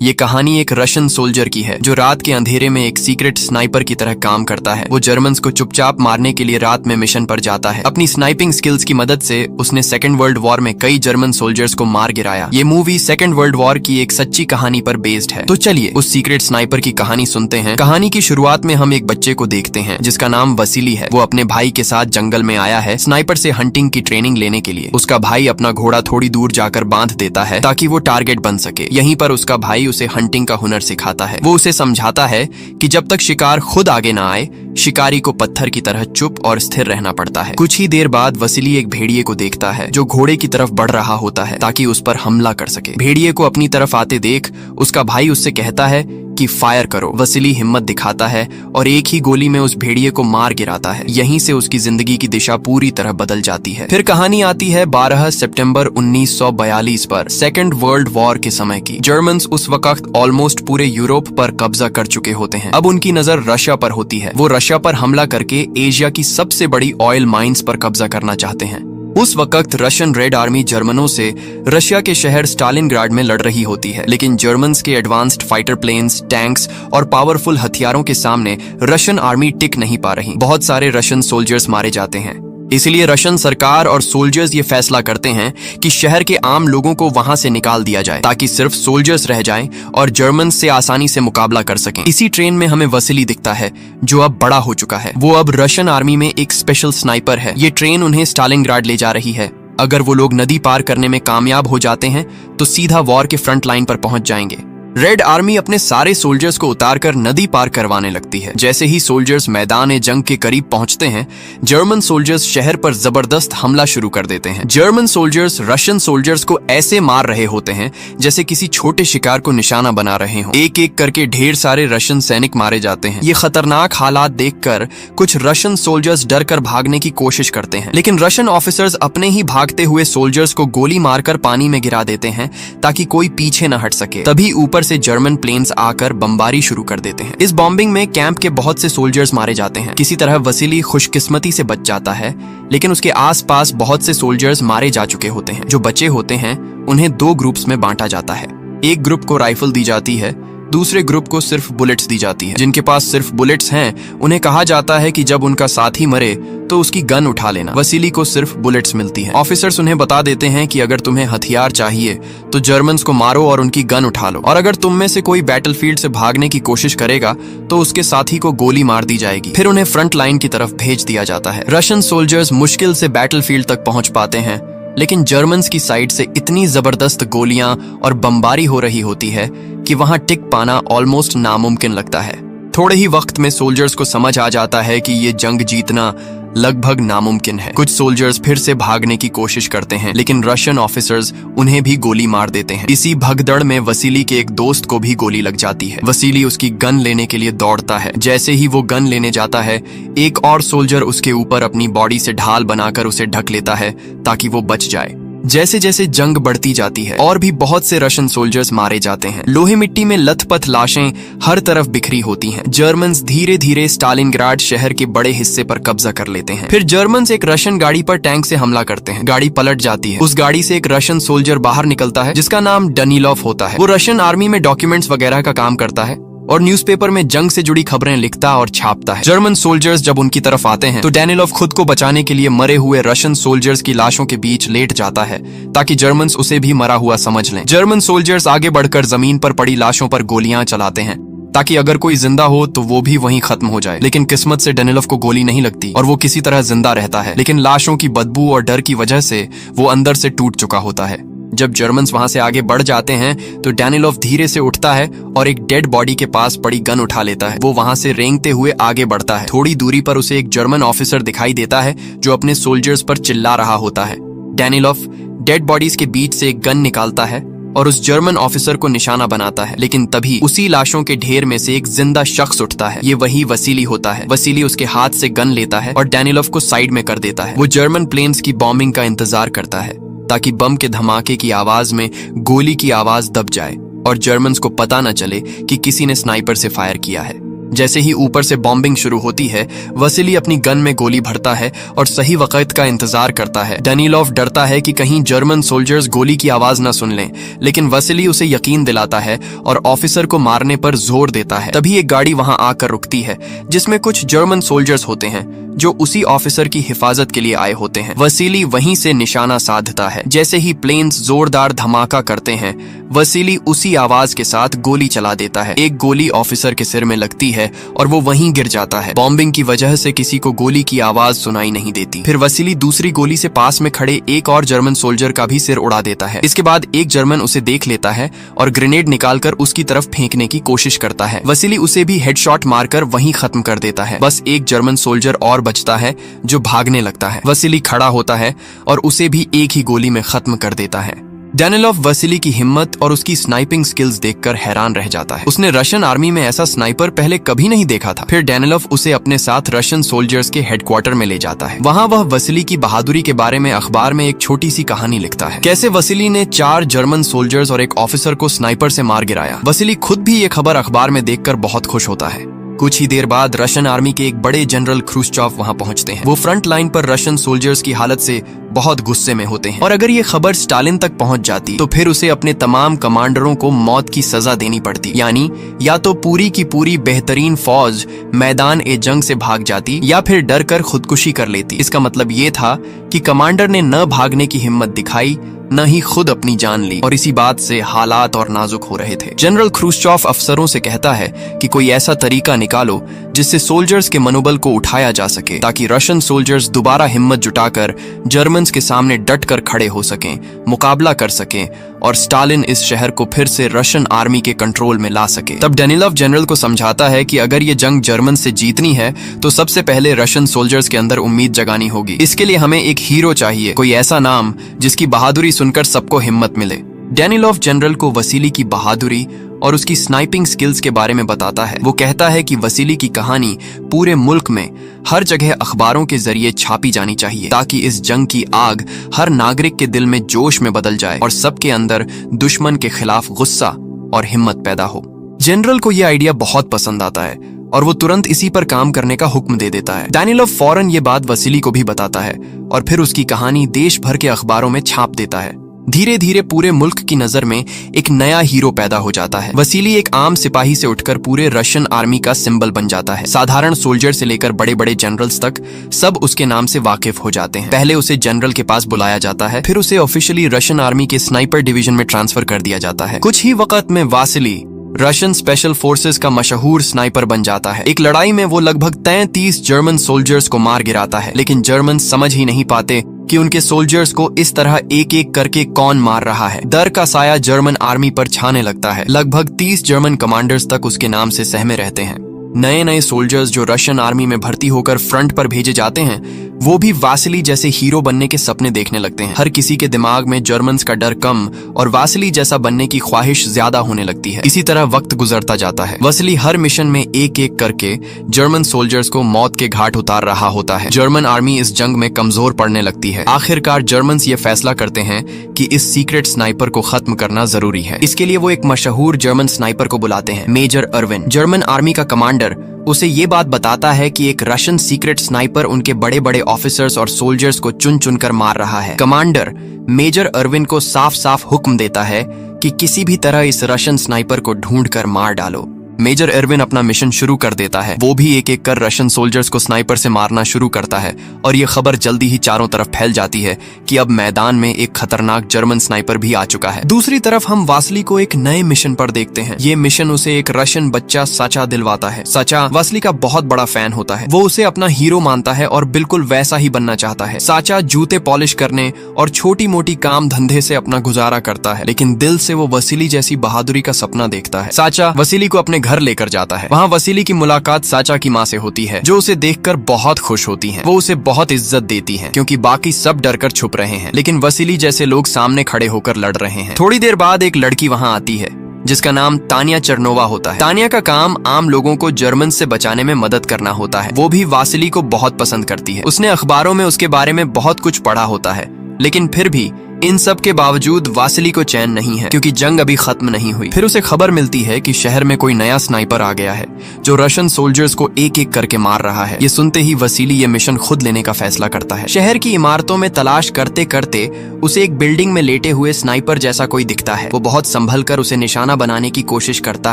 ये कहानी एक रशियन सोल्जर की है जो रात के अंधेरे में एक सीक्रेट स्नाइपर की तरह काम करता है। वो जर्मन्स को चुपचाप मारने के लिए रात में मिशन पर जाता है। अपनी स्नाइपिंग स्किल्स की मदद से उसने सेकेंड वर्ल्ड वॉर में कई जर्मन सोल्जर्स को मार गिराया। ये मूवी सेकेंड वर्ल्ड वॉर की एक सच्ची कहानी पर बेस्ड है। तो चलिए उस सीक्रेट स्नाइपर की कहानी सुनते हैं। कहानी की शुरुआत में हम एक बच्चे को देखते हैं जिसका नाम वसीली है। वो अपने भाई के साथ जंगल में आया है स्नाइपर से हंटिंग की ट्रेनिंग लेने के लिए। उसका भाई अपना घोड़ा थोड़ी दूर जाकर बांध देता है ताकि वो टारगेट बन सके। यहीं पर उसका भाई उसे हंटिंग का हुनर सिखाता है। वो उसे समझाता है कि जब तक शिकार खुद आगे ना आए शिकारी को पत्थर की तरह चुप और स्थिर रहना पड़ता है। कुछ ही देर बाद वसीली एक भेड़िए को देखता है जो घोड़े की तरफ बढ़ रहा होता है ताकि उस पर हमला कर सके। भेड़िए को अपनी तरफ आते देख उसका भाई उससे कहता है कि फायर करो। वसीली हिम्मत दिखाता है और एक ही गोली में उस भेड़िए को मार गिराता है। यहीं से उसकी जिंदगी की दिशा पूरी तरह बदल जाती है। फिर कहानी आती है 12 सितंबर 1942 पर सेकेंड वर्ल्ड वॉर के समय की। जर्मन्स उस वक्त ऑलमोस्ट पूरे यूरोप पर कब्जा कर चुके होते हैं। अब उनकी नजर रशिया पर होती है। वो रशिया पर हमला करके एशिया की सबसे बड़ी ऑयल माइंस पर कब्जा करना चाहते हैं। उस वक्त रशियन रेड आर्मी जर्मनों से रशिया के शहर स्टालिनग्राड में लड़ रही होती है, लेकिन जर्मन्स के एडवांस्ड फाइटर प्लेन्स, टैंक्स और पावरफुल हथियारों के सामने रशियन आर्मी टिक नहीं पा रही। बहुत सारे रशियन सोल्जर्स मारे जाते हैं। इसलिए रशियन सरकार और सोल्जर्स ये फैसला करते हैं कि शहर के आम लोगों को वहां से निकाल दिया जाए ताकि सिर्फ सोल्जर्स रह जाएं और जर्मन्स से आसानी से मुकाबला कर सकें। इसी ट्रेन में हमें वसीली दिखता है जो अब बड़ा हो चुका है। वो अब रशियन आर्मी में एक स्पेशल स्नाइपर है। ये ट्रेन उन्हें स्टालिनग्राड ले जा रही है। अगर वो लोग नदी पार करने में कामयाब हो जाते हैं तो सीधा वॉर के फ्रंट लाइन पर पहुंच जाएंगे। रेड आर्मी अपने सारे सोल्जर्स को उतारकर नदी पार करवाने लगती है। जैसे ही सोल्जर्स मैदान जंग के करीब पहुंचते हैं जर्मन सोल्जर्स शहर पर जबरदस्त हमला शुरू कर देते हैं। जर्मन सोल्जर्स रशियन सोल्जर्स को ऐसे मार रहे होते हैं जैसे किसी छोटे शिकार को निशाना बना रहे हों। एक एक करके ढेर सारे रशियन सैनिक मारे जाते हैं। ये खतरनाक हालात देखकर कुछ रशियन सोल्जर्स डर कर भागने की कोशिश करते हैं, लेकिन रशियन ऑफिसर्स अपने ही भागते हुए सोल्जर्स को गोली मारकर पानी में गिरा देते हैं ताकि कोई पीछे न हट सके। तभी ऊपर से जर्मन प्लेन्स आकर बमबारी शुरू कर देते हैं। इस बॉम्बिंग में कैंप के बहुत से सोल्जर्स मारे जाते हैं। किसी तरह वसीली खुशकिस्मती से बच जाता है, लेकिन उसके आसपास बहुत से सोल्जर्स मारे जा चुके होते हैं। जो बचे होते हैं उन्हें 2 ग्रुप्स में बांटा जाता है। एक ग्रुप को राइफल दी जाती है, दूसरे ग्रुप को सिर्फ बुलेट्स दी जाती है। जिनके पास सिर्फ बुलेट्स हैं उन्हें कहा जाता है कि जब उनका साथी मरे तो उसकी गन उठा लेना। वसीली को सिर्फ बुलेट्स मिलती हैं। ऑफिसर्स उन्हें बता देते हैं कि अगर तुम्हें हथियार चाहिए तो जर्मन्स को मारो और उनकी गन उठा लो, और अगर तुम में से कोई बैटलफील्ड से भागने की कोशिश करेगा तो उसके साथी को गोली मार दी जाएगी। फिर उन्हें फ्रंट लाइन की तरफ भेज दिया जाता है। रशियन सोल्जर्स मुश्किल से बैटलफील्ड तक पहुंच पाते हैं, लेकिन जर्मन्स की साइड से इतनी जबरदस्त गोलियां और बमबारी हो रही होती है कि वहां टिक पाना ऑलमोस्ट नामुमकिन लगता है। थोड़े ही वक्त में सोल्जर्स को समझ आ जाता है कि ये जंग जीतना लगभग नामुमकिन है। कुछ सोल्जर्स फिर से भागने की कोशिश करते हैं, लेकिन रशियन ऑफिसर्स उन्हें भी गोली मार देते हैं। इसी भगदड़ में वसीली के एक दोस्त को भी गोली लग जाती है। वसीली उसकी गन लेने के लिए दौड़ता है। जैसे ही वो गन लेने जाता है एक और सोल्जर उसके ऊपर अपनी बॉडी से ढाल बनाकर उसे ढक लेता है ताकि वो बच जाए। जैसे जैसे जंग बढ़ती जाती है और भी बहुत से रशियन सोल्जर्स मारे जाते हैं। लोहे मिट्टी में लथपथ लाशें हर तरफ बिखरी होती हैं। जर्मन्स धीरे धीरे स्टालिनग्राड शहर के बड़े हिस्से पर कब्जा कर लेते हैं। फिर जर्मन्स एक रशियन गाड़ी पर टैंक से हमला करते हैं। गाड़ी पलट जाती है। उस गाड़ी से एक रशियन सोल्जर बाहर निकलता है जिसका नाम डनीलोव होता है। वो रशियन आर्मी में डॉक्यूमेंट्स वगैरह का काम करता है और न्यूज़पेपर में जंग से जुड़ी खबरें लिखता और छापता है। जर्मन सोल्जर्स जब उनकी तरफ आते हैं तो डैनिलोव खुद को बचाने के लिए मरे हुए रशियन सोल्जर्स की लाशों के बीच लेट जाता है ताकि जर्मन्स उसे भी मरा हुआ समझ लें। जर्मन सोल्जर्स आगे बढ़कर जमीन पर पड़ी लाशों पर गोलियां चलाते हैं ताकि अगर कोई जिंदा हो तो वो भी वहीं खत्म हो जाए, लेकिन किस्मत से डैनिलोव को गोली नहीं लगती और वो किसी तरह जिंदा रहता है। लेकिन लाशों की बदबू और डर की वजह से वो अंदर से टूट चुका होता है। जब जर्मन्स वहां से आगे बढ़ जाते हैं तो डैनिलोव धीरे से उठता है और एक डेड बॉडी के पास पड़ी गन उठा लेता है। वो वहां से रेंगते हुए आगे बढ़ता है। थोड़ी दूरी पर उसे एक जर्मन ऑफिसर दिखाई देता है जो अपने सोल्जर्स पर चिल्ला रहा होता है। डैनिलोव डेड बॉडीज के बीच से एक गन निकालता है और उस जर्मन ऑफिसर को निशाना बनाता है, लेकिन तभी उसी लाशों के ढेर में से एक जिंदा शख्स उठता है। ये वही वसीली होता है। वसीली उसके हाथ से गन लेता है और डैनिलोव को साइड में कर देता है। वो जर्मन प्लेन्स की बॉम्बिंग का इंतजार करता है ताकि बम के धमाके की आवाज में गोली की आवाज दब जाए और जर्मन्स को पता न चले कि किसी ने स्नाइपर से फायर किया है। जैसे ही ऊपर से बॉम्बिंग शुरू होती है, वसीली अपनी गन में गोली भरता है और सही वक्त का इंतजार करता है। डेनिलोव डरता है कि कहीं जर्मन सोल्जर्स गोली की आवाज न सुन लें, लेकिन वसीली उसे यकीन दिलाता है और ऑफिसर को मारने पर जोर देता है। तभी एक गाड़ी वहां आकर रुकती है जिसमें कुछ जर्मन सोल्जर्स होते हैं जो उसी ऑफिसर की हिफाजत के लिए आए होते हैं। वसीली वहीं से निशाना साधता है। जैसे ही प्लेन्स जोरदार धमाका करते हैं, वसीली उसी आवाज के साथ गोली चला देता है। एक गोली ऑफिसर के सिर में लगती है और वो वहीं गिर जाता है। बॉम्बिंग की वजह से किसी को गोली की आवाज सुनाई नहीं देती। फिर वसीली दूसरी गोली से पास में खड़े एक और जर्मन सोल्जर का भी सिर उड़ा देता है। इसके बाद एक जर्मन उसे देख लेता है और ग्रेनेड निकालकर उसकी तरफ फेंकने की कोशिश करता है। वसीली उसे भी हेडशॉट मारकर वहीं खत्म कर देता है। बस एक जर्मन सोल्जर और बचता है जो भागने लगता है। वसीली खड़ा होता है और उसे भी एक ही गोली में खत्म कर देता है। डेनिलोव वसीली की हिम्मत और उसकी स्नाइपिंग स्किल्स देखकर हैरान रह जाता है। उसने रशियन आर्मी में ऐसा स्नाइपर पहले कभी नहीं देखा था। फिर डेनिलोव उसे अपने साथ रशियन सोल्जर्स के हेडक्वार्टर में ले जाता है। वहां वह वसीली की बहादुरी के बारे में अखबार में एक छोटी सी कहानी लिखता है। कैसे वसीली ने 4 जर्मन सोल्जर्स और एक ऑफिसर को स्नाइपर से मार गिराया। वसीली खुद भी ये खबर अखबार में देखकर बहुत खुश होता है। कुछ ही देर बाद रशियन आर्मी के एक बड़े जनरल ख्रुश्चोव वहां पहुंचते हैं। वो फ्रंट लाइन पर रशियन सोल्जर्स की हालत से बहुत गुस्से में होते हैं और अगर ये खबर स्टालिन तक पहुंच जाती तो फिर उसे अपने तमाम कमांडरों को मौत की सजा देनी पड़ती। यानी या तो पूरी की पूरी बेहतरीन फौज मैदान ए जंग से भाग जाती या फिर डर कर खुदकुशी कर लेती। इसका मतलब ये था कि कमांडर ने न भागने की हिम्मत दिखाई, न ही खुद अपनी जान ली, और इसी बात से हालात और नाजुक हो रहे थे। जनरल ख्रुश्चोव अफसरों से कहता है कि कोई ऐसा तरीका निकालो जिससे सोल्जर्स के मनोबल को उठाया जा सके, ताकि रशियन सोल्जर्स दोबारा हिम्मत जुटाकर जर्मन्स के सामने डट कर खड़े हो सकें, मुकाबला कर सकें और स्टालिन इस शहर को फिर से रशियन आर्मी के कंट्रोल में ला सके। तब डेनिलोव जनरल को समझाता है कि अगर ये जंग जर्मन से जीतनी है तो सबसे पहले रशियन सोल्जर्स के अंदर उम्मीद जगानी होगी। इसके लिए हमें एक हीरो चाहिए, कोई ऐसा नाम जिसकी बहादुरी सुनकर सबको हिम्मत मिले। डेनिलोव जनरल को वसीली की बहादुरी और उसकी स्नाइपिंग स्किल्स के बारे में बताता है। वो कहता है कि वसीली की कहानी पूरे मुल्क में हर जगह अखबारों के जरिए छापी जानी चाहिए, ताकि इस जंग की आग हर नागरिक के दिल में जोश में बदल जाए और सबके अंदर दुश्मन के खिलाफ गुस्सा और हिम्मत पैदा हो। जनरल को यह आइडिया बहुत पसंद आता है और वो तुरंत इसी पर काम करने का हुक्म दे देता है। डेनिलोव फौरन ये बात वसीली को भी बताता है और फिर उसकी कहानी देश भर के अखबारों में छाप देता है। धीरे धीरे पूरे मुल्क की नजर में एक नया हीरो पैदा हो जाता है। वसीली एक आम सिपाही से उठकर पूरे रशियन आर्मी का सिंबल बन जाता है। साधारण सोल्जर से लेकर बड़े बड़े जनरल्स तक सब उसके नाम से वाकिफ हो जाते हैं। पहले उसे जनरल के पास बुलाया जाता है, फिर उसे ऑफिशियली रशियन आर्मी के स्नाइपर डिवीजन में ट्रांसफर कर दिया जाता है। कुछ ही वक्त में वासिली रशियन स्पेशल फोर्सेस का मशहूर स्नाइपर बन जाता है। एक लड़ाई में वो लगभग 33 जर्मन सोल्जर्स को मार गिराता है, लेकिन जर्मन समझ ही नहीं पाते कि उनके सोल्जर्स को इस तरह एक एक करके कौन मार रहा है। डर का साया जर्मन आर्मी पर छाने लगता है। लगभग 30 जर्मन कमांडर्स तक उसके नाम से सहमे रहते हैं। नए नए सोल्जर्स जो रशियन आर्मी में भर्ती होकर फ्रंट पर भेजे जाते हैं, वो भी वासिली जैसे हीरो बनने के सपने देखने लगते हैं। हर किसी के दिमाग में जर्मन्स का डर कम और वासिली जैसा बनने की ख्वाहिश ज्यादा होने लगती है। इसी तरह वक्त गुजरता जाता है। वासिली हर मिशन में एक एक करके जर्मन सोल्जर्स को मौत के घाट उतार रहा होता है। जर्मन आर्मी इस जंग में कमजोर पड़ने लगती है। आखिरकार जर्मन्स ये फैसला करते हैं कि इस सीक्रेट स्नाइपर को खत्म करना जरूरी है। इसके लिए वो एक मशहूर जर्मन स्नाइपर को बुलाते हैं, मेजर अर्विन। जर्मन आर्मी का कमांडर उसे ये बात बताता है कि एक रशियन सीक्रेट स्नाइपर उनके बड़े बड़े ऑफिसर्स और सोल्जर्स को चुन चुन कर मार रहा है। कमांडर मेजर अर्विन को साफ साफ हुक्म देता है कि किसी भी तरह इस रशियन स्नाइपर को ढूंढ कर मार डालो। मेजर अर्विन अपना मिशन शुरू कर देता है। वो भी एक एक कर रशियन सोल्जर्स को स्नाइपर से मारना शुरू करता है और ये खबर जल्दी ही चारों तरफ फैल जाती है कि अब मैदान में एक खतरनाक जर्मन स्नाइपर भी आ चुका है। दूसरी तरफ हम वासिली को एक नए मिशन पर देखते हैं। ये मिशन उसे एक रशियन बच्चा साचा दिलवाता है। साचा वासिली का बहुत बड़ा फैन होता है। वो उसे अपना हीरो मानता है और बिल्कुल वैसा ही बनना चाहता है। साचा जूते पॉलिश करने और छोटी मोटी काम धंधे से अपना गुजारा करता है, लेकिन दिल से वो वसीली जैसी बहादुरी का सपना देखता है। साचा वसीली को अपने घर लेकर जाता है। वहाँ वसीली की मुलाकात साचा की माँ से होती है, जो उसे देखकर बहुत खुश होती हैं। वो उसे बहुत इज्जत देती हैं, क्योंकि बाकी सब डरकर छुप रहे हैं, लेकिन वसीली जैसे लोग सामने खड़े होकर लड़ रहे हैं। थोड़ी देर बाद एक लड़की वहाँ आती है जिसका नाम तानिया चरनोवा होता है। तानिया का काम आम लोगों को जर्मन से बचाने में मदद करना होता है। वो भी वासिली को बहुत पसंद करती है। उसने अखबारों में उसके बारे में बहुत कुछ पढ़ा होता है, लेकिन फिर भी इन सब के बावजूद वासिली को चैन नहीं है, क्योंकि जंग अभी खत्म नहीं हुई। फिर उसे खबर मिलती है कि शहर में कोई नया स्नाइपर आ गया है जो रशियन सोल्जर्स को एक एक करके मार रहा है। ये सुनते ही वसीली ये मिशन खुद लेने का फैसला करता है। शहर की इमारतों में तलाश करते करते उसे एक बिल्डिंग में लेटे हुए स्नाइपर जैसा कोई दिखता है। वो बहुत संभल कर उसे निशाना बनाने की कोशिश करता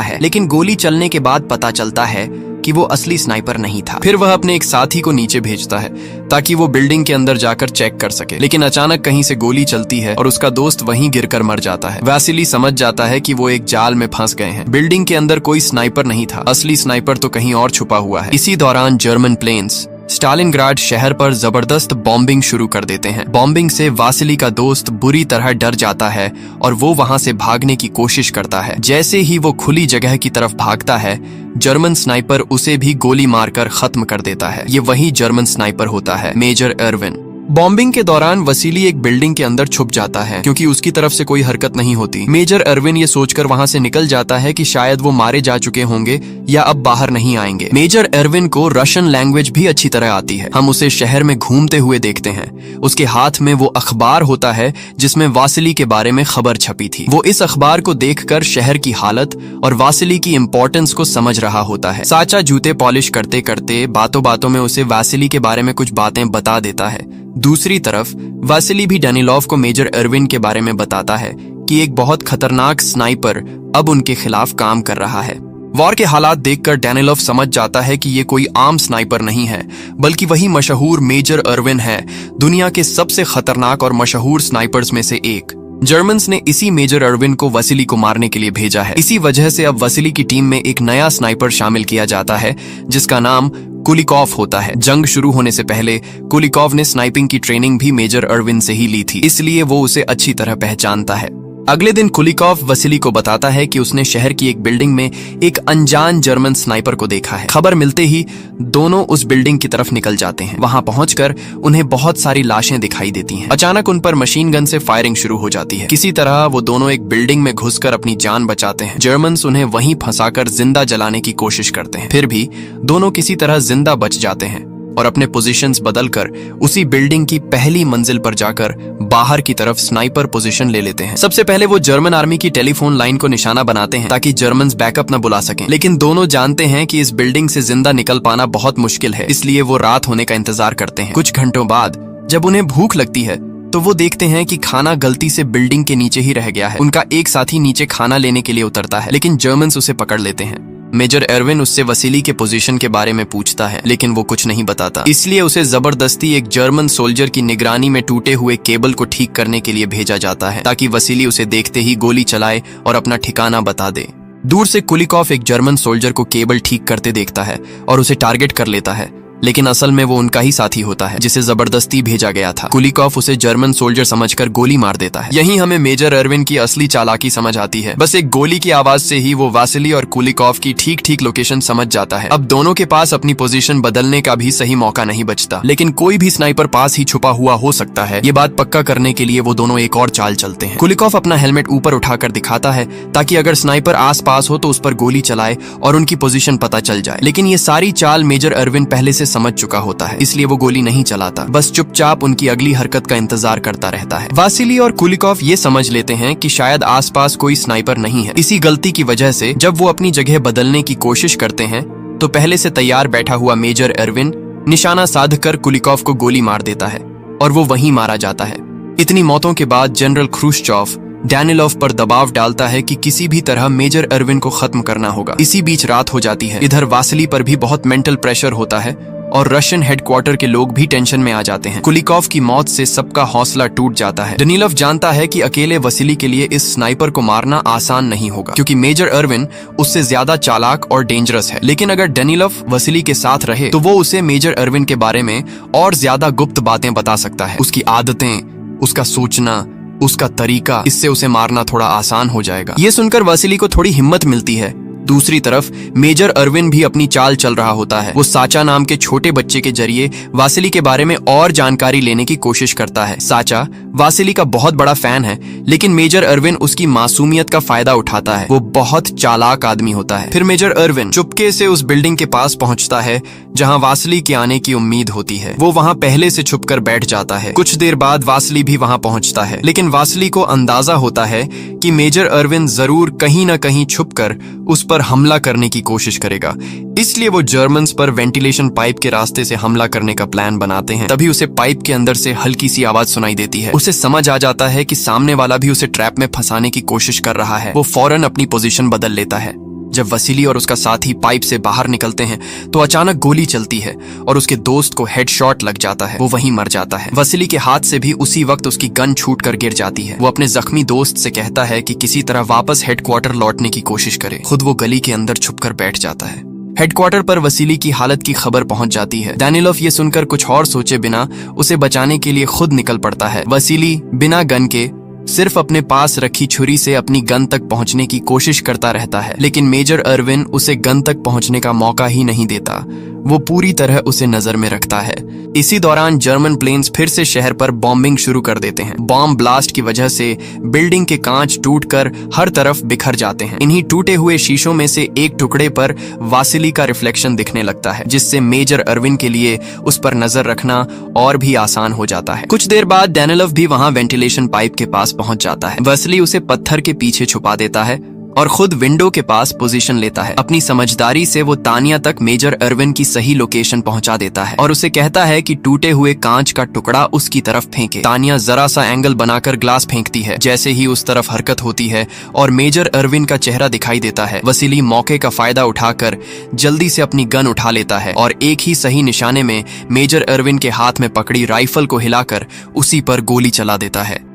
है, लेकिन गोली चलने के बाद पता चलता है कि वो असली स्नाइपर नहीं था। फिर वह अपने एक साथी को नीचे भेजता है ताकि वो बिल्डिंग के अंदर जाकर चेक कर सके, लेकिन अचानक कहीं से गोली चलती है और उसका दोस्त वहीं गिरकर मर जाता है। वासिली समझ जाता है कि वो एक जाल में फंस गए हैं। बिल्डिंग के अंदर कोई स्नाइपर नहीं था, असली स्नाइपर तो कहीं और छुपा हुआ है। इसी दौरान जर्मन प्लेन्स स्टालिनग्राड शहर पर जबरदस्त बॉम्बिंग शुरू कर देते हैं। बॉम्बिंग से वासिली का दोस्त बुरी तरह डर जाता है और वो वहां से भागने की कोशिश करता है। जैसे ही वो खुली जगह की तरफ भागता है, जर्मन स्नाइपर उसे भी गोली मारकर खत्म कर देता है। ये वही जर्मन स्नाइपर होता है, मेजर एर्विन। बॉम्बिंग के दौरान वसीली एक बिल्डिंग के अंदर छुप जाता है क्योंकि उसकी तरफ से कोई हरकत नहीं होती। मेजर एर्विन ये सोचकर वहां से निकल जाता है कि शायद वो मारे जा चुके होंगे या अब बाहर नहीं आएंगे। मेजर एर्विन को रशियन लैंग्वेज भी अच्छी तरह आती है। हम उसे शहर में घूमते हुए देखते हैं। उसके हाथ में वो अखबार होता है जिसमें वासिली के बारे में खबर छपी थी। वो इस अखबार को देखकर शहर की हालत और वासिली की इम्पोर्टेंस को समझ रहा होता है। साचा जूते पॉलिश करते करते बातों बातों में उसे वासिली के बारे में कुछ बातें बता देता है। दूसरी तरफ वासिली भी डैनिलोव को मेजर एर्विन के बारे में बताता है कि एक बहुत खतरनाक स्नाइपर अब उनके खिलाफ काम कर रहा है। वॉर के हालात देखकर डैनिलोव समझ जाता है कि ये कोई आम स्नाइपर नहीं है, बल्कि वही मशहूर मेजर एर्विन है, दुनिया के सबसे खतरनाक और मशहूर स्नाइपर्स में से एक। जर्मन्स ने इसी मेजर एर्विन को वसीली को मारने के लिए भेजा है। इसी वजह से अब वसीली की टीम में एक नया स्नाइपर शामिल किया जाता है जिसका नाम कुलिकॉफ होता है। जंग शुरू होने से पहले कुलिकॉफ ने स्नाइपिंग की ट्रेनिंग भी मेजर एर्विन से ही ली थी, इसलिए वो उसे अच्छी तरह पहचानता है। अगले दिन कुलिकॉफ वसीली को बताता है कि उसने शहर की एक बिल्डिंग में एक अनजान जर्मन स्नाइपर को देखा है। खबर मिलते ही दोनों उस बिल्डिंग की तरफ निकल जाते हैं। वहां पहुंचकर उन्हें बहुत सारी लाशें दिखाई देती हैं। अचानक उन पर मशीन गन से फायरिंग शुरू हो जाती है। किसी तरह वो दोनों एक बिल्डिंग में घुसकर अपनी जान बचाते हैं। जर्मन्स उन्हें वहीं फंसाकर जिंदा जलाने की कोशिश करते हैं, फिर भी दोनों किसी तरह जिंदा बच जाते हैं और अपने पोजीशंस बदलकर उसी बिल्डिंग की पहली मंजिल पर जाकर बाहर की तरफ स्नाइपर पोजीशन ले लेते हैं। सबसे पहले वो जर्मन आर्मी की टेलीफोन लाइन को निशाना बनाते हैं ताकि जर्मन्स बैकअप न बुला सकें, लेकिन दोनों जानते हैं कि इस बिल्डिंग से जिंदा निकल पाना बहुत मुश्किल है, इसलिए वो रात होने का इंतजार करते हैं। कुछ घंटों बाद जब उन्हें भूख लगती है तो वो देखते हैं कि खाना गलती से बिल्डिंग के नीचे ही रह गया है। उनका एक साथी नीचे खाना लेने के लिए उतरता है, लेकिन जर्मन्स उसे पकड़ लेते हैं। मेजर एर्विन उससे वसीली के पोजीशन के बारे में पूछता है, लेकिन वो कुछ नहीं बताता, इसलिए उसे जबरदस्ती एक जर्मन सोल्जर की निगरानी में टूटे हुए केबल को ठीक करने के लिए भेजा जाता है ताकि वसीली उसे देखते ही गोली चलाए और अपना ठिकाना बता दे। दूर से कुलिकॉफ एक जर्मन सोल्जर को केबल ठीक करते देखता है और उसे टारगेट कर लेता है, लेकिन असल में वो उनका ही साथी होता है जिसे जबरदस्ती भेजा गया था। कुलिकॉफ उसे जर्मन सोल्जर समझकर गोली मार देता है। यहीं हमें मेजर एर्विन की असली चालाकी समझ आती है। बस एक गोली की आवाज से ही वो वासिली और कुलिकॉफ की ठीक ठीक लोकेशन समझ जाता है। अब दोनों के पास अपनी पोजीशन बदलने का भी सही मौका नहीं बचता, लेकिन कोई भी स्नाइपर पास ही छुपा हुआ हो सकता है। ये बात पक्का करने के लिए वो दोनों एक और चाल चलते हैं। कुलिकॉफ अपना हेलमेट ऊपर उठाकर दिखाता है ताकि अगर स्नाइपर आस पास हो तो उस पर गोली चलाए और उनकी पोजीशन पता चल जाए, लेकिन ये सारी चाल मेजर एर्विन पहले से समझ चुका होता है, इसलिए वो गोली नहीं चलाता, बस चुपचाप उनकी अगली हरकत का इंतजार करता रहता है। वासिली और कुलिकॉफ ये समझ लेते हैं कि शायद आसपास कोई स्नाइपर नहीं है। इसी गलती की वजह से जब वो अपनी जगह बदलने की कोशिश करते हैं तो पहले से तैयार बैठा हुआ मेजर एर्विन निशाना साधकर कुलिकॉफ को गोली मार देता है और वो वहीं मारा जाता है। इतनी मौतों के बाद जनरल ख्रुश्चोव डैनिलोव पर दबाव डालता है कि किसी भी तरह मेजर एर्विन को खत्म करना होगा। इसी बीच रात हो जाती है। इधर वासिली पर भी बहुत मेंटल प्रेशर होता है और रशियन हेडक्वार्टर के लोग भी टेंशन में आ जाते हैं। कुलिकॉफ की मौत से सबका हौसला टूट जाता है। डैनिलोव जानता है कि अकेले वसीली के लिए इस स्नाइपर को मारना आसान नहीं होगा, क्योंकि मेजर एर्विन उससे ज्यादा चालाक और डेंजरस है। लेकिन अगर डैनिलोव वसीली के साथ रहे तो वो उसे मेजर एर्विन के बारे में और ज्यादा गुप्त बातें बता सकता है। उसकी आदतें, उसका सोचना, उसका तरीका, इससे उसे मारना थोड़ा आसान हो जाएगा। ये सुनकर वसीली को थोड़ी हिम्मत मिलती है, दूसरी तरफ मेजर अरविन भी अपनी चाल चल रहा होता है। वो साचा नाम के छोटे बच्चे के जरिए वासिली के बारे में और जानकारी लेने की कोशिश करता है। साचा वासिली का बहुत बड़ा फैन है, लेकिन मेजर अरविन उसकी मासूमियत का फायदा उठाता है। वो बहुत चालाक आदमी होता है। फिर मेजर अरविन चुपके से उस बिल्डिंग के पास पहुंचता है जहां वासिली के आने की उम्मीद होती है। वो वहां पहले से छुपकर बैठ जाता है। कुछ देर बाद वासिली भी वहां पहुंचता है, लेकिन वासिली को अंदाजा होता है कि मेजर अरविन जरूर कहीं न कहीं छुपकर उस पर हमला करने की कोशिश करेगा। इसलिए वो जर्मन्स पर वेंटिलेशन पाइप के रास्ते से हमला करने का प्लान बनाते हैं। तभी उसे पाइप के अंदर से हल्की सी आवाज सुनाई देती है। उसे समझ आ जाता है कि सामने वाला भी उसे ट्रैप में फंसाने की कोशिश कर रहा है। वो फौरन अपनी पोजीशन बदल लेता है। जब वसीली और उसका साथी पाइप से बाहर निकलते हैं तो अचानक गोली चलती है और उसके दोस्त को हेडशॉट लग जाता है। वो वहीं मर जाता है। वसीली के हाथ से भी उसी वक्त उसकी गन छूटकर गिर जाती है। वो अपने जख्मी दोस्त से कहता है कि किसी तरह वापस हेडक्वार्टर लौटने की कोशिश करे। खुद वो गली के अंदर छुपकर बैठ जाता है। हेडक्वार्टर पर वसीली की हालत की खबर पहुंच जाती है। डैनिलोव ये सुनकर कुछ और सोचे बिना उसे बचाने के लिए खुद निकल पड़ता है। वसीली बिना गन के सिर्फ अपने पास रखी छुरी से अपनी गन तक पहुंचने की कोशिश करता रहता है, लेकिन मेजर अरविन उसे गन तक पहुंचने का मौका ही नहीं देता। वो पूरी तरह उसे नजर में रखता है। इसी दौरान जर्मन प्लेन्स फिर से शहर पर बॉम्बिंग शुरू कर देते हैं। बॉम्ब ब्लास्ट की वजह से बिल्डिंग के कांच टूटकर हर तरफ बिखर जाते हैं। इन्हीं टूटे हुए शीशों में से एक टुकड़े पर वासिली का रिफ्लेक्शन दिखने लगता है, जिससे मेजर अरविन के लिए उस पर नजर रखना और भी आसान हो जाता है। कुछ देर बाद डैनिलोव भी वहां वेंटिलेशन पाइप के पास पहुंच जाता है। वासिली उसे पत्थर के पीछे छुपा देता है और खुद विंडो के पास पोजीशन लेता है। अपनी समझदारी से वो तानिया तक मेजर अरविन की सही लोकेशन पहुंचा देता है और उसे कहता है कि टूटे हुए कांच का टुकड़ा उसकी तरफ फेंके। तानिया जरा सा एंगल बनाकर ग्लास फेंकती है। जैसे ही उस तरफ हरकत होती है और मेजर अरविन का चेहरा दिखाई देता है, वसीली मौके का फायदा उठाकर जल्दी से अपनी गन उठा लेता है और एक ही सही निशाने में मेजर अरविन के हाथ में पकड़ी राइफल को हिलाकर उसी पर गोली चला देता है।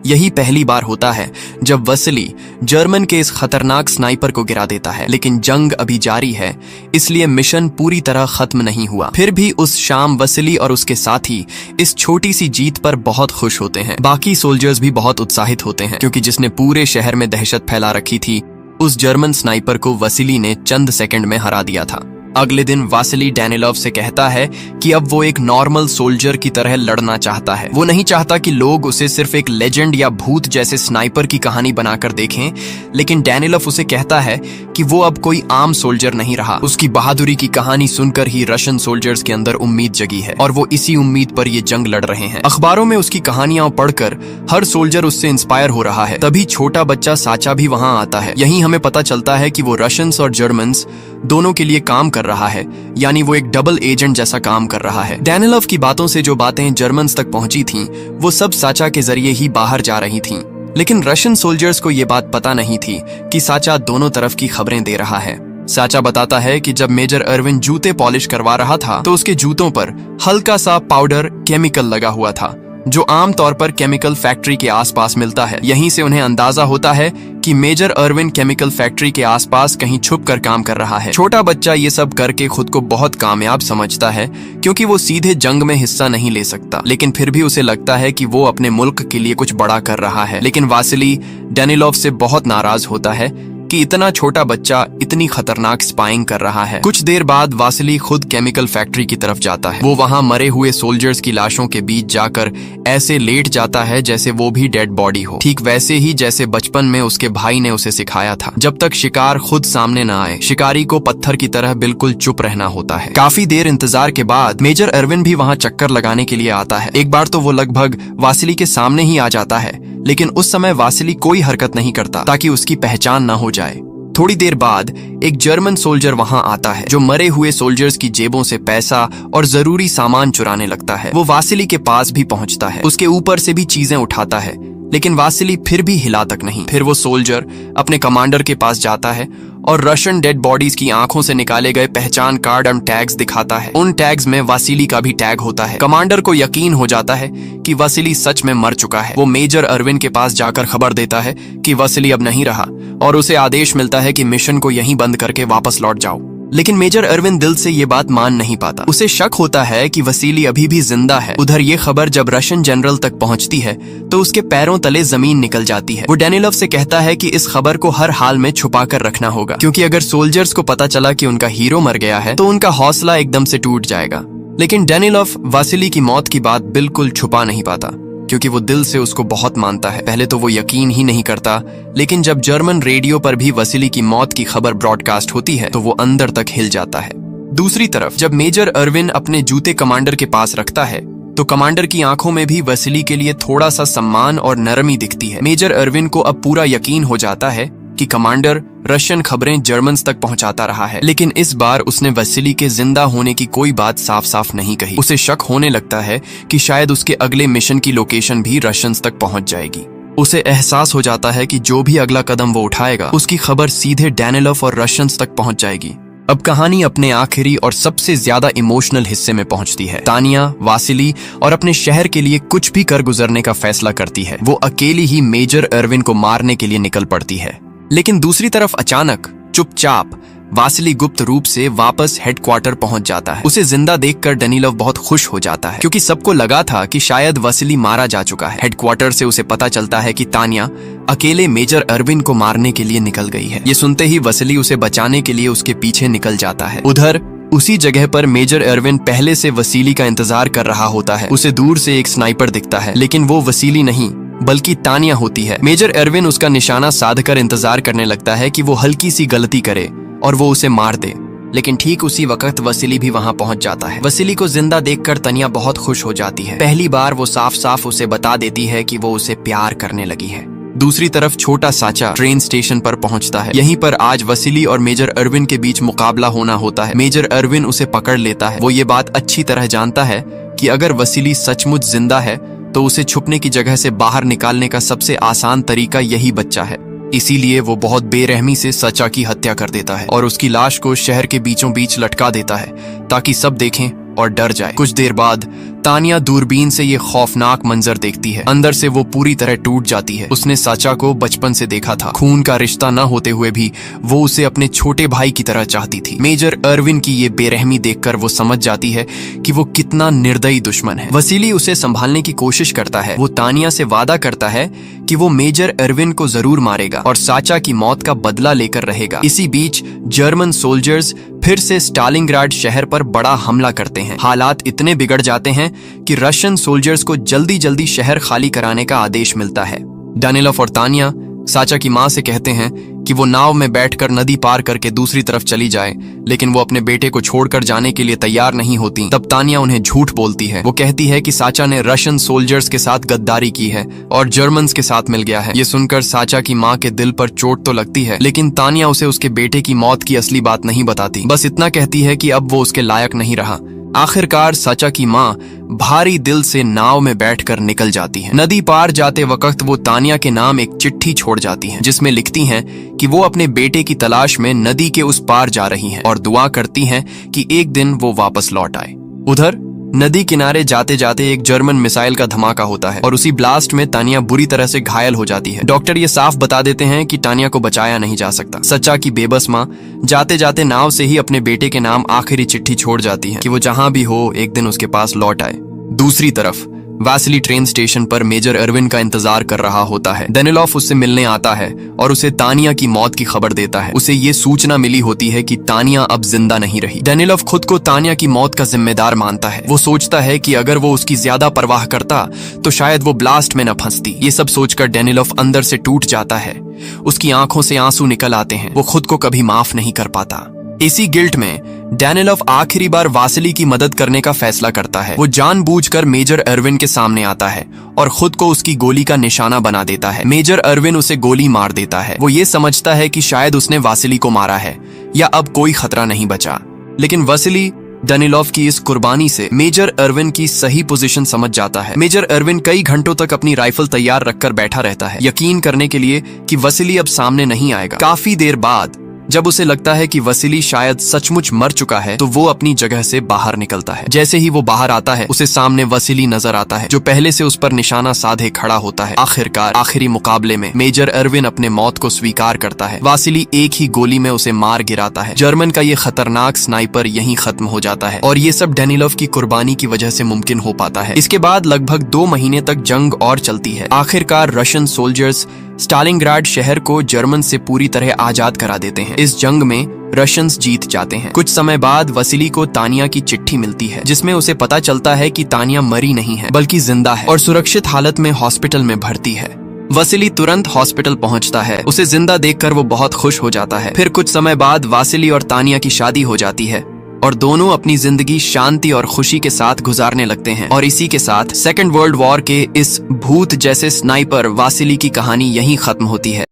यही पहली बार होता है जब वसीली जर्मन के इस खतरनाक स्नाइपर को गिरा देता है, लेकिन जंग अभी जारी है, इसलिए मिशन पूरी तरह खत्म नहीं हुआ। फिर भी उस शाम वसीली और उसके साथी इस छोटी सी जीत पर बहुत खुश होते हैं। बाकी सोल्जर्स भी बहुत उत्साहित होते हैं, क्योंकि जिसने पूरे शहर में दहशत फैला रखी थी, उस जर्मन स्नाइपर को वसीली ने चंद सेकंड में हरा दिया था। अगले दिन वासिली डैनिलोव से कहता है कि अब वो एक नॉर्मल सोल्जर की तरह लड़ना चाहता है। वो नहीं चाहता कि लोग उसे सिर्फ एक लेजेंड या भूत जैसे स्नाइपर की कहानी बनाकर देखें, लेकिन डैनिलोव उसे कहता है कि वो अब कोई आम सोल्जर नहीं रहा। उसकी बहादुरी की कहानी सुनकर ही रशियन सोल्जर्स के अंदर उम्मीद जगी है और वो इसी उम्मीद पर ये जंग लड़ रहे हैं। अखबारों में उसकी कहानियां पढ़कर हर सोल्जर उससे इंस्पायर हो रहा है। तभी छोटा बच्चा साचा भी वहां आता है। यहीं हमें पता चलता है कि वो रशियंस और जर्मन्स दोनों के लिए काम कर रहा है, यानी वो एक डबल एजेंट जैसा काम कर रहा है। डैनिलोव की बातों से जो बातें जर्मन्स तक पहुंची थीं, वो सब साचा के जरिए ही बाहर जा रही थीं। लेकिन रशियन सोल्जर्स को ये बात पता नहीं थी कि साचा दोनों तरफ की खबरें दे रहा है। साचा बताता है कि जब मेजर अरविन जूते पॉलिश करवा रहा था तो उसके जूतों पर हल्का सा पाउडर केमिकल लगा हुआ था, जो आमतौर पर केमिकल फैक्ट्री के आसपास मिलता है। यहीं से उन्हें अंदाजा होता है कि मेजर अरविन केमिकल फैक्ट्री के आसपास कहीं छुप कर काम कर रहा है। छोटा बच्चा ये सब करके खुद को बहुत कामयाब समझता है, क्योंकि वो सीधे जंग में हिस्सा नहीं ले सकता, लेकिन फिर भी उसे लगता है कि वो अपने मुल्क के लिए कुछ बड़ा कर रहा है। लेकिन वासिली डैनिलोव से बहुत नाराज होता है कि इतना छोटा बच्चा इतनी खतरनाक स्पाइंग कर रहा है। कुछ देर बाद वासिली खुद केमिकल फैक्ट्री की तरफ जाता है। वो वहां मरे हुए सोल्जर्स की लाशों के बीच जाकर ऐसे लेट जाता है जैसे वो भी डेड बॉडी हो, ठीक वैसे ही जैसे बचपन में उसके भाई ने उसे सिखाया था। जब तक शिकार खुद सामने न आए, शिकारी को पत्थर की तरह बिल्कुल चुप रहना होता है। काफी देर इंतजार के बाद मेजर अरविन भी वहां चक्कर लगाने के लिए आता है। एक बार तो वो लगभग वासिली के सामने ही आ जाता है, लेकिन उस समय वासिली कोई हरकत नहीं करता ताकि उसकी पहचान न हो जाए। थोड़ी देर बाद एक जर्मन सोल्जर वहां आता है, जो मरे हुए सोल्जर्स की जेबों से पैसा और जरूरी सामान चुराने लगता है। वो वासिली के पास भी पहुंचता है, उसके ऊपर से भी चीजें उठाता है, लेकिन वासिली फिर भी हिला तक नहीं। फिर वो सोल्जर अपने कमांडर के पास जाता है और रशियन डेड बॉडीज की आंखों से निकाले गए पहचान कार्ड और टैग्स दिखाता है। उन टैग्स में वासिली का भी टैग होता है। कमांडर को यकीन हो जाता है कि वासिली सच में मर चुका है। वो मेजर अरविन के पास जाकर खबर देता है कि वासिली अब नहीं रहा और उसे आदेश मिलता है कि मिशन को यहीं बंद करके वापस लौट जाओ। लेकिन मेजर अरविन दिल से ये बात मान नहीं पाता। उसे शक होता है कि वसीली अभी भी जिंदा है। उधर ये खबर जब रशियन जनरल तक पहुंचती है तो उसके पैरों तले जमीन निकल जाती है। वो डेनिलोव से कहता है कि इस खबर को हर हाल में छुपा कर रखना होगा, क्योंकि अगर सोल्जर्स को पता चला कि उनका हीरो मर गया है तो उनका हौसला एकदम से टूट जाएगा। लेकिन डेनिलोव वासिली की मौत की बात बिल्कुल छुपा नहीं पाता, क्योंकि वो दिल से उसको बहुत मानता है। पहले तो वो यकीन ही नहीं करता, लेकिन जब जर्मन रेडियो पर भी वसीली की मौत की खबर ब्रॉडकास्ट होती है तो वो अंदर तक हिल जाता है। दूसरी तरफ जब मेजर अरविन अपने जूते कमांडर के पास रखता है तो कमांडर की आंखों में भी वसीली के लिए थोड़ा सा सम्मान और नरमी दिखती है। मेजर अरविन को अब पूरा यकीन हो जाता है कि कमांडर रशियन खबरें जर्मन्स तक पहुंचाता रहा है, लेकिन इस बार उसने वसीली के जिंदा होने की कोई बात साफ साफ नहीं कही। उसे शक होने लगता है कि शायद उसके अगले मिशन की लोकेशन भी रशियंस तक पहुंच जाएगी। उसे एहसास हो जाता है कि जो भी अगला कदम वो उठाएगा उसकी खबर सीधे डेनिलोव और रशियंस तक पहुंच जाएगी। अब कहानी अपने आखिरी और सबसे ज्यादा इमोशनल हिस्से में पहुंचती है। तानिया वासिली और अपने शहर के लिए कुछ भी कर गुजरने का फैसला करती है। वो अकेली ही मेजर अरविन को मारने के लिए निकल पड़ती है, लेकिन दूसरी तरफ अचानक चुपचाप वासिली गुप्त रूप से वापस हेडक्वार्टर पहुंच जाता है। उसे जिंदा देखकर डेनिलोव बहुत खुश हो जाता है, क्योंकि सबको लगा था कि शायद वासिली मारा जा चुका है। हेडक्वार्टर से उसे पता चलता है कि तानिया अकेले मेजर अरविन को मारने के लिए निकल गई है। ये सुनते ही वासिली उसे बचाने के लिए उसके पीछे निकल जाता है। उधर उसी जगह पर मेजर अरविन पहले से वसीली का इंतजार कर रहा होता है। उसे दूर से एक स्नाइपर दिखता है, लेकिन वो वसीली नहीं बल्कि तानिया होती है। मेजर अरविन उसका निशाना साधकर इंतजार करने लगता है कि वो हल्की सी गलती करे और वो उसे मार दे, लेकिन ठीक उसी वक्त वसीली भी वहां पहुंच जाता है। वसीली को जिंदा देखकर तानिया बहुत खुश हो जाती है। पहली बार वो साफ साफ उसे बता देती है कि वो उसे प्यार करने लगी है। दूसरी तरफ छोटा साचा ट्रेन स्टेशन पर पहुंचता है। यहीं पर आज वसीली और मेजर अरविन के बीच मुकाबला होना होता है। मेजर अरविन उसे पकड़ लेता है। वो ये बात अच्छी तरह जानता है कि अगर वसीली सचमुच जिंदा है तो उसे छुपने की जगह से बाहर निकालने का सबसे आसान तरीका यही बच्चा है। इसीलिए वो बहुत बेरहमी से सचा की हत्या कर देता है और उसकी लाश को शहर के बीचों बीच लटका देता है, ताकि सब देखें और डर जाए। कुछ देर बाद तानिया दूरबीन से ये खौफनाक मंजर देखती है। अंदर से वो पूरी तरह टूट जाती है। उसने साचा को बचपन से देखा था। खून का रिश्ता न होते हुए भी वो उसे अपने छोटे भाई की तरह चाहती थी। मेजर अरविन की ये बेरहमी देखकर वो समझ जाती है कि वो कितना निर्दयी दुश्मन है। वसीली उसे संभालने की कोशिश करता है। वो तानिया से वादा करता है कि वो मेजर अरविन को जरूर मारेगा और साचा की मौत का बदला लेकर रहेगा। इसी बीच जर्मन सोल्जर्स फिर से स्टालिनग्राड शहर पर बड़ा हमला करते हैं। हालात इतने बिगड़ जाते हैं कि रशियन सोल्जर्स को जल्दी जल्दी शहर खाली कराने का आदेश मिलता है। डेनिलोव और तानिया साचा की मां से कहते हैं कि वो नाव में बैठकर नदी पार करके दूसरी तरफ चली जाए, लेकिन वो अपने बेटे को छोड़कर जाने के लिए तैयार नहीं होती। तब तानिया उन्हें झूठ बोलती है। वो कहती है कि साचा ने रशियन सोल्जर्स के साथ गद्दारी की है और जर्मन्स के साथ मिल गया है। ये सुनकर साचा की मां के दिल पर चोट तो लगती है, लेकिन तानिया उसे उसके बेटे की मौत की असली बात नहीं बताती। बस इतना कहती है कि अब वो उसके लायक नहीं रहा। आखिरकार साचा की मां भारी दिल से नाव में बैठकर निकल जाती है। नदी पार जाते वक्त वो तानिया के नाम एक चिट्ठी छोड़ जाती हैं, जिसमें लिखती हैं कि वो अपने बेटे की तलाश में नदी के उस पार जा रही हैं और दुआ करती हैं कि एक दिन वो वापस लौट आए। उधर नदी किनारे जाते जाते एक जर्मन मिसाइल का धमाका होता है और उसी ब्लास्ट में तानिया बुरी तरह से घायल हो जाती है। डॉक्टर ये साफ बता देते हैं कि तानिया को बचाया नहीं जा सकता। सच्चा की बेबस मां जाते जाते नाव से ही अपने बेटे के नाम आखिरी चिट्ठी छोड़ जाती है कि वो जहां भी हो एक दिन उसके पास लौट आए। दूसरी तरफ वासिली ट्रेन स्टेशन पर मेजर अरविन का इंतजार कर रहा होता है। डेनिलोव उससे मिलने आता है और उसे तानिया की मौत की खबर देता है। उसे ये सूचना मिली होती है कि तानिया अब जिंदा नहीं रही। डेनिलोव खुद को तानिया की मौत का जिम्मेदार मानता है। वो सोचता है कि अगर वो उसकी ज्यादा परवाह करता तो शायद वो ब्लास्ट में न फंसती। ये सब सोचकर डेनिलोव अंदर से टूट जाता है। उसकी आंखों से आंसू निकल आते हैं। वो खुद को कभी माफ नहीं कर पाता। इसी गिल्ट में डेनिलोव आखिरी बार वासिली की मदद करने का फैसला करता है। वो जानबूझकर मेजर अरविन के सामने आता है और खुद को उसकी गोली का निशाना बना देता है। मेजर अरविन उसे गोली मार देता है। वो ये समझता है कि शायद उसने वासिली को मारा है या अब कोई खतरा नहीं बचा, लेकिन वासिली डेनिलोव की इस कुर्बानी से मेजर अरविन की सही पोजीशन समझ जाता है। मेजर अरविन कई घंटों तक अपनी राइफल तैयार रखकर बैठा रहता है, यकीन करने के लिए कि वासिली अब सामने नहीं आएगा। काफी देर बाद जब उसे लगता है कि वसीली शायद सचमुच मर चुका है तो वो अपनी जगह से बाहर निकलता है। जैसे ही वो बाहर आता है उसे सामने वसीली नजर आता है जो पहले से उस पर निशाना साधे खड़ा होता है। आखिरकार आखिरी मुकाबले में मेजर एरविन अपने मौत को स्वीकार करता है। वासिली एक ही गोली में उसे मार गिराता है। जर्मन का ये खतरनाक स्नाइपर यहीं खत्म हो जाता है और ये सब डेनिलोव की कुर्बानी की वजह से मुमकिन हो पाता है। इसके बाद लगभग 2 महीने तक जंग और चलती है। आखिरकार रशियन सोल्जर्स स्टालिनग्राड शहर को जर्मन से पूरी तरह आजाद करा देते हैं। इस जंग में रशियंस जीत जाते हैं। कुछ समय बाद वसीली को तानिया की चिट्ठी मिलती है जिसमें उसे पता चलता है कि तानिया मरी नहीं है बल्कि जिंदा है और सुरक्षित हालत में हॉस्पिटल में भर्ती है। वसीली तुरंत हॉस्पिटल पहुंचता है। उसे जिंदा देखकर वो बहुत खुश हो जाता है। फिर कुछ समय बाद वासिली और तानिया की शादी हो जाती है और दोनों अपनी जिंदगी शांति और खुशी के साथ गुजारने लगते हैं। और इसी के साथ सेकेंड वर्ल्ड वॉर के इस भूत जैसे स्नाइपर वासिली की कहानी यहीं खत्म होती है।